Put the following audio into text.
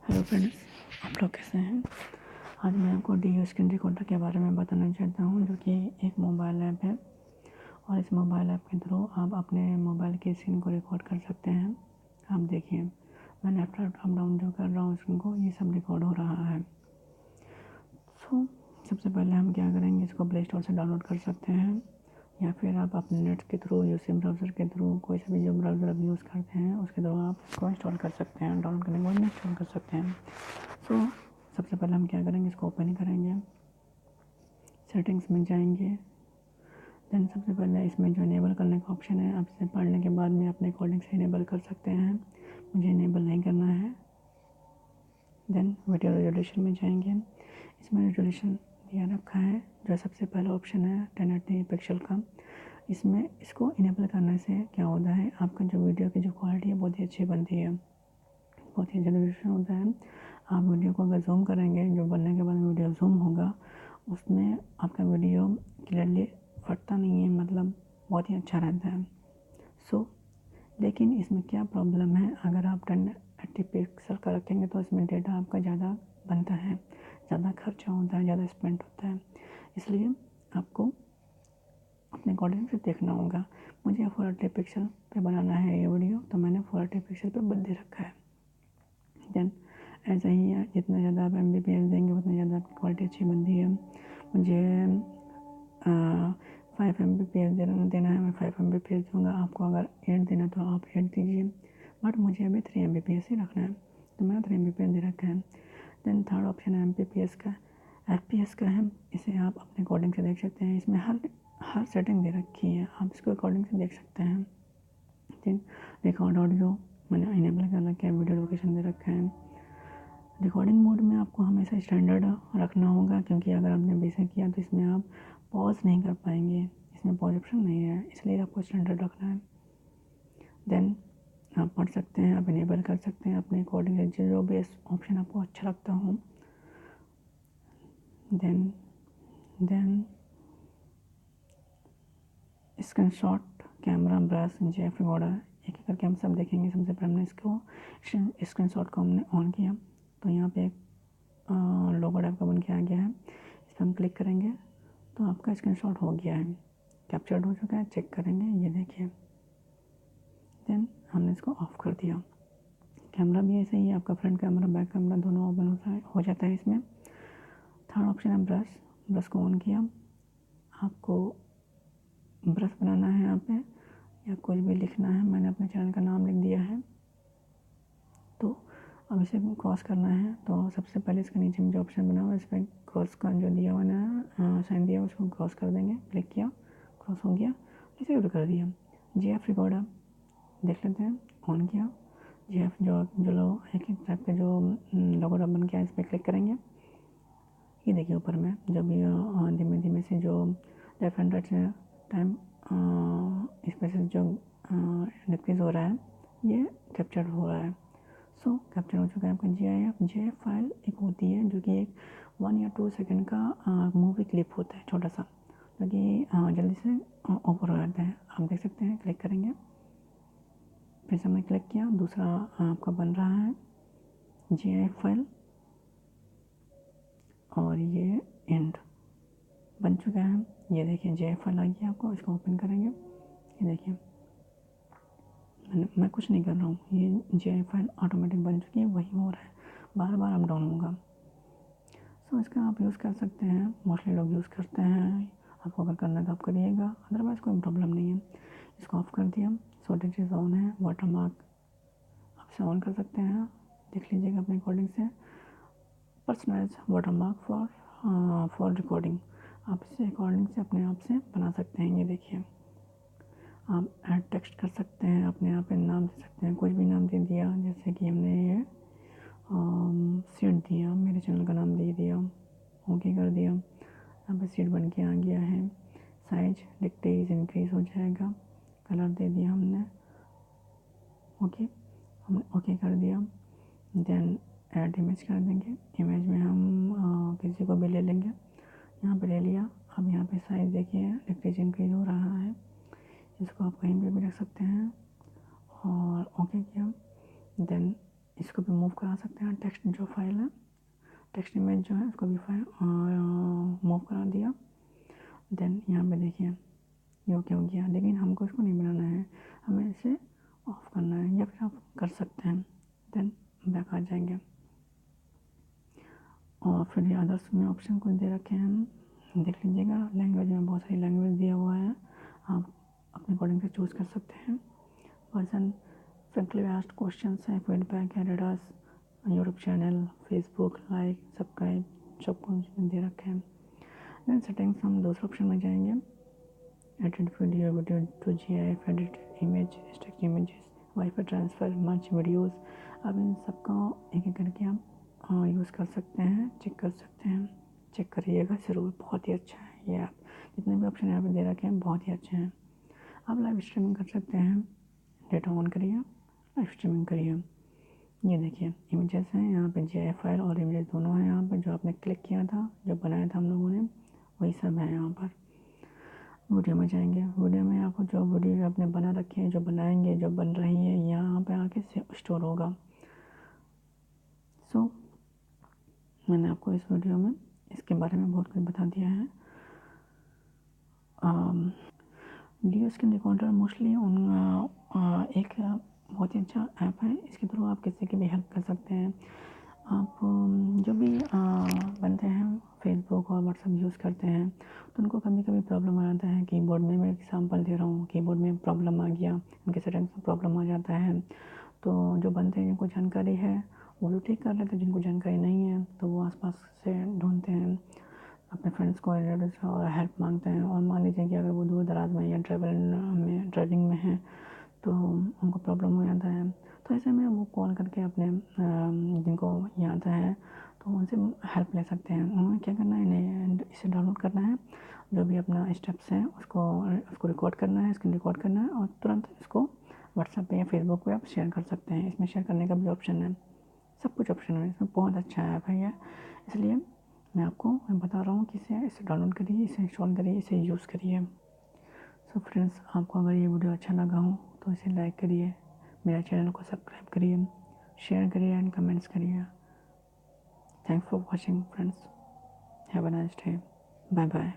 Hello friends, आप लोग कैसे हैं। आज मैं आपको डी स्क्रीन रिकॉर्डर के बारे में बताना चाहता हूं, जो कि एक मोबाइल ऐप है। और इस मोबाइल ऐप के थ्रू आप अपने मोबाइल की स्क्रीन को रिकॉर्ड कर सकते हैं। आप देखिए, मैं लेफ्ट राइट अप डाउन जो कर रहा हूँ स्क्रीन को, ये सब रिकॉर्ड हो रहा है। सबसे पहले हम क्या करेंगे, इसको प्ले स्टोर से डाउनलोड कर सकते हैं, या फिर आप अपने नेट के थ्रू यूसी ब्राउज़र के थ्रू कोई सा भी जो ब्राउज़र आप यूज़ करते हैं उसके थ्रू आप इसको इंस्टॉल कर सकते हैं। डाउनलोड करने के बाद इंस्टॉल कर सकते हैं। सबसे पहले हम क्या करेंगे, इसको ओपन करेंगे, सेटिंग्स में जाएंगे। देन सबसे पहले इसमें जो इनेबल करने का ऑप्शन है, आप इसे पढ़ने के बाद में अपने अकॉर्डिंग से इनेबल कर सकते हैं। मुझे इनेबल नहीं करना है। देन वीडियो रेजोल्यूशन में जाएंगे। इसमें रेजोल्यूशन दिया रखा है, जो सबसे पहला ऑप्शन है 1080 पिक्सल का। इसमें इसको इनेबल करने से क्या होता है, आपका जो वीडियो की जो क्वालिटी है बहुत ही अच्छी बनती है, बहुत ही रेजोल्यूशन होता है। आप वीडियो को अगर जूम करेंगे, जो बनने के बाद वीडियो जूम होगा, उसमें आपका वीडियो क्लियरली फटता नहीं है, मतलब बहुत ही अच्छा रहता है। लेकिन इसमें क्या प्रॉब्लम है, अगर आप 1080 पिक्सल का रखेंगे तो इसमें डेटा आपका ज़्यादा बनता है, ज़्यादा खर्चा होता है, ज़्यादा स्पेंड होता है। इसलिए आपको अपने अकॉर्डिंग से देखना होगा। मुझे 480 पिक्सल पे बनाना है ये वीडियो, तो मैंने 480 पिक्सल पे बदल रखा है। देन ऐसा ही है, जितना ज़्यादा आप MBPS देंगे उतना ज़्यादा आपकी क्वालिटी अच्छी बनती है। मुझे 5 MBPS देना है, मैं 5 MBPS दूँगा। आपको अगर 8 देना तो आप 8 दीजिए, बट मुझे अभी 3 MBPS ही रखना है, तो मैंने 3 MBPS दे रखा है। देन थर्ड ऑप्शन है MPPS का, FPS का है। इसे आप अपने अकॉर्डिंग से देख सकते हैं। इसमें हर सेटिंग दे रखी है, आप इसको अकॉर्डिंग से देख सकते हैं। देन रिकॉर्ड ऑडियो मैंने इनेबल कर रखा है, वीडियो लोकेशन दे रखा है। रिकॉर्डिंग मोड में आपको हमेशा स्टैंडर्ड रखना होगा, क्योंकि अगर आपने बेसिक किया तो इसमें आप पॉज नहीं कर पाएंगे, इसमें पॉज ऑप्शन नहीं है, इसलिए आपको स्टैंडर्ड रखना है। देन आप पढ़ सकते हैं, आप इनेबल कर सकते हैं अपने अकॉर्डिंग से, जो भी ऑप्शन आपको अच्छा लगता हो। Then screenshot, camera, brush, GIF recorder, एक करके हम सब देखेंगे। सबसे पहले हमने इसको स्क्रीनशॉट को हमने ऑन किया, तो यहाँ पे एक लोगो टाइप का बन के आ गया है। इस पर हम क्लिक करेंगे तो आपका स्क्रीनशॉट हो गया है, कैप्चर्ड हो चुका है। चेक करेंगे, ये देखिए। देन हमने इसको ऑफ कर दिया। कैमरा भी ऐसे ही है, आपका फ्रंट कैमरा बैक कैमरा दोनों ओपन हो जाता है इसमें। थर्ड ऑप्शन है ब्रश को ऑन किया। आपको ब्रश बनाना है यहाँ पे, या कुछ भी लिखना है, मैंने अपने चैनल का नाम लिख दिया है। तो अब इसे क्रॉस करना है, तो सबसे पहले इसके नीचे में जो ऑप्शन बना हुआ है, इस पर क्रॉस का जो दिया हुआ है साइन दिया, उसको क्रॉस कर देंगे। क्लिक किया, क्रॉस हो गया, इसे कर दिया। GF रिकॉर्डर देख लेते हैं, ऑन किया। GF जो एक टाइप के जो लोगो बन गया, इस पर क्लिक करेंगे। ये देखिए ऊपर में जब ये धीमे धीमे से जो लेफ्ट हैंड राइट से टाइम स्पेसेस जो डिक्रीज हो रहा है, ये कैप्चर हो रहा है। कैप्चर हो चुका है आपका GIF फाइल। एक होती है जो कि एक 1 या 2 सेकंड का मूवी क्लिप होता है, छोटा सा, जो कि जल्दी से ओवर हो जाता है। आप देख सकते हैं, क्लिक करेंगे, फिर से हमने क्लिक किया, दूसरा आपका बन रहा है GIF फाइल, और ये एंड बन चुका है। ये देखिए GIF फाइल आ गया आपको। इसको ओपन करेंगे, ये देखिए मैं कुछ नहीं कर रहा हूँ, ये GIF फाइल ऑटोमेटिक बन चुकी है, वही हो रहा है, बार बार अप डाउन होगा। इसका आप यूज़ कर सकते हैं, मोस्टली लोग यूज़ करते हैं। आपको अगर करना है तो आप करिएगा, अदरवाइज़ कोई प्रॉब्लम नहीं है। इसको ऑफ कर दिया। डिटेल्स ऑन है, वाटर मार्क आप इसे ऑन कर सकते हैं, देख लीजिएगा अपने अकॉर्डिंग से। Personalise watermark for recording, आप इसे अकॉर्डिंग से अपने आप से बना सकते हैं। ये देखिए, आप ऐड टेक्स्ट कर सकते हैं, अपने आप पे नाम दे सकते हैं, कुछ भी नाम दे दिया, जैसे कि हमने ये सीट दिया, मेरे चैनल का नाम दे दिया, ओके कर दिया। यहाँ पे सीट बन के आ गया है। साइज डिक्रीज इंक्रीज हो जाएगा। कलर दे दिया हमने, हमने ओके कर दिया। देन ऐड इमेज कर देंगे। इमेज में हम किसी को भी ले लेंगे, यहाँ पे ले लिया। अब यहाँ पे साइज देखिए डिक्रीज इंक्रीज हो रहा है, इसको आप कहीं पे भी रख सकते हैं, और ओके किया। देन इसको भी मूव करा सकते हैं। टेक्स्ट जो फाइल है, टेक्स्ट इमेज जो है उसको भी मूव करा दिया। देन यहाँ पे देखिए ये क्या हो गया, लेकिन हमको इसको नहीं बनाना है, हमें इसे ऑफ करना है, या फिर आप कर सकते हैं। देन बैक आ जाएंगे और फिर ये अदर्स में ऑप्शन कुछ दे रखे हैं, देख लीजिएगा। लैंग्वेज में बहुत सारी लैंग्वेज दिया हुआ है, आप अपने अकॉर्डिंग से चूज़ कर सकते हैं। पर्सन फ्रेंकली आस्क्ड क्वेश्चन है, फीडबैक है, readers, YouTube channel, Facebook, like, subscribe, सब कुछ दे रखे हैं। देन सेटिंग्स हम दूसरे ऑप्शन में जाएंगे, edit video, video to GIF, edit image, stack images, WiFi transfer, merge videos. अब इन सबका एक एक करके आप यूज़ कर सकते हैं, चेक कर सकते हैं। चेक करिएगा ज़रूर, बहुत ही अच्छा है ये ऐप। जितने भी ऑप्शन यहाँ पे दे रखे हैं बहुत ही अच्छे हैं। आप लाइव स्ट्रीमिंग कर सकते हैं, डेटा ऑन करिए, लाइव स्ट्रीमिंग करिए। ये देखिए इमेजेस हैं यहाँ पे, GIF फाइल और इमेजेस दोनों हैं यहाँ पर। जो आपने क्लिक किया था, जो बनाया था हम लोगों ने, वही सब है यहाँ पर। वीडियो में जाएंगे, वीडियो में आपको जो वीडियो आपने बना रखी है, जो बनाएंगे, जो बन रही है, यहाँ पे आके स्टोर होगा। सो मैंने आपको इस वीडियो में इसके बारे में बहुत कुछ बता दिया है। वीडियो स्क्रीन रिकॉर्डर मोस्टली एक बहुत ही अच्छा ऐप है। इसके थ्रू आप किसी की भी हेल्प कर सकते हैं। आप जो भी बनते हैं फेसबुक और व्हाट्सएप यूज़ करते हैं, तो उनको कभी कभी प्रॉब्लम आ जाता है कीबोर्ड में। मैं एग्जांपल दे रहा हूँ, कीबोर्ड में प्रॉब्लम आ गया, उनके सेटिंग्स में प्रॉब्लम आ जाता है। तो जो बनते हैं, जिनको जानकारी है वो तो ठीक कर लेते हैं, जिनको जानकारी नहीं है तो वो आसपास से ढूंढते हैं, अपने फ्रेंड्स को, रिलेटिव्स को हेल्प मांगते हैं। और मान लीजिए कि अगर वो दूर दराज में या ड्राइविंग में है तो उनको प्रॉब्लम हो जाता है, तो ऐसे में वो कॉल करके अपने जिनको ये आता है तो उनसे हेल्प ले सकते हैं। उन्हें क्या करना है, इन्हें इसे डाउनलोड करना है, जो भी अपना स्टेप्स हैं उसको रिकॉर्ड करना है, स्क्रीन रिकॉर्ड करना है, और तुरंत इसको व्हाट्सएप पे या फेसबुक पे आप शेयर कर सकते हैं। इसमें शेयर करने का भी ऑप्शन है, सब कुछ ऑप्शन है इसमें। बहुत अच्छा ऐप है ये, इसलिए मैं बता रहा हूँ कि इसे डाउनलोड करिए, इसे इंस्टॉल करिए, इसे यूज़ करिए। सो फ्रेंड्स, आपको अगर ये वीडियो अच्छा लगा हो तो इसे लाइक करिए, मेरे चैनल को सब्सक्राइब करिए, शेयर करिए एंड कमेंट्स करिए। Thanks for watching friends, have a nice day, bye bye.